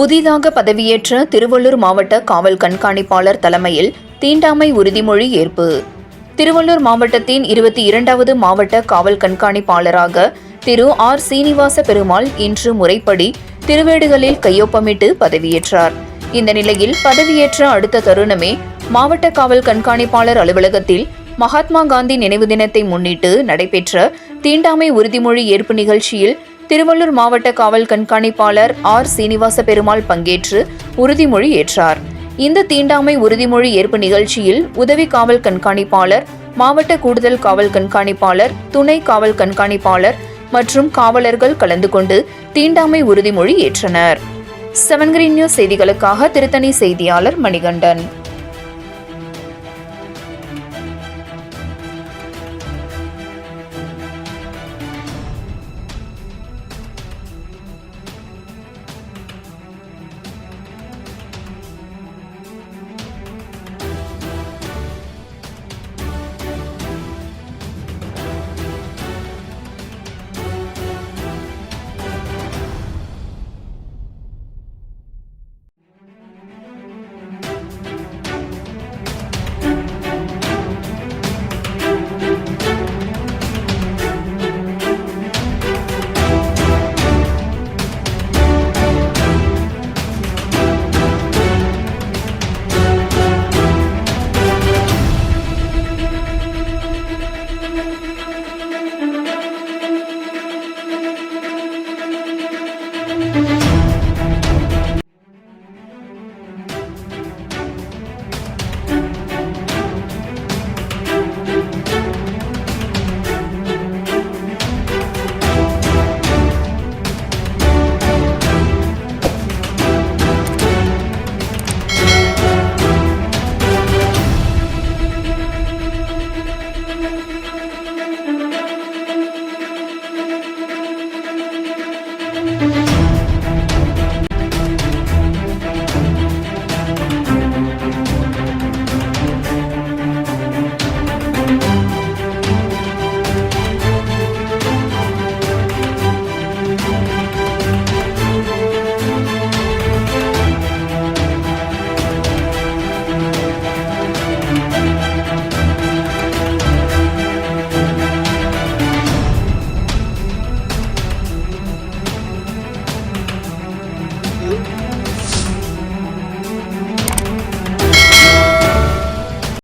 புதிதாக பதவியேற்ற திருவள்ளூர் மாவட்ட காவல் கண்காணிப்பாளர் தலைமையில் தீண்டாமை உறுதிமொழி ஏற்பு. திருவள்ளூர் மாவட்டத்தின் 22வது மாவட்ட காவல் கண்காணிப்பாளராக திரு ஆர். சீனிவாச பெருமாள் இன்று முறைப்படி திருவேடுகளில் கையொப்பமிட்டு பதவியேற்றார். இந்த நிலையில் பதவியேற்ற அடுத்த தருணமே மாவட்ட காவல் கண்காணிப்பாளர் அலுவலகத்தில் மகாத்மா காந்தி நினைவு தினத்தை முன்னிட்டு நடைபெற்ற தீண்டாமை உறுதிமொழி ஏற்பு நிகழ்ச்சியில் திருவள்ளூர் மாவட்ட காவல் கண்காணிப்பாளர் ஆர். சீனிவாச பெருமாள் பங்கேற்று உறுதிமொழி ஏற்றார். இந்த தீண்டாமை உறுதிமொழி ஏற்பு நிகழ்ச்சியில் உதவி காவல் கண்காணிப்பாளர், மாவட்ட கூடுதல் காவல் கண்காணிப்பாளர், துணை காவல் கண்காணிப்பாளர் மற்றும் காவலர்கள் கலந்து கொண்டு தீண்டாமை உறுதிமொழி ஏற்றனர். 7 Green News செய்திகளுக்காக திருத்தணி செய்தியாளர் மணிகண்டன்.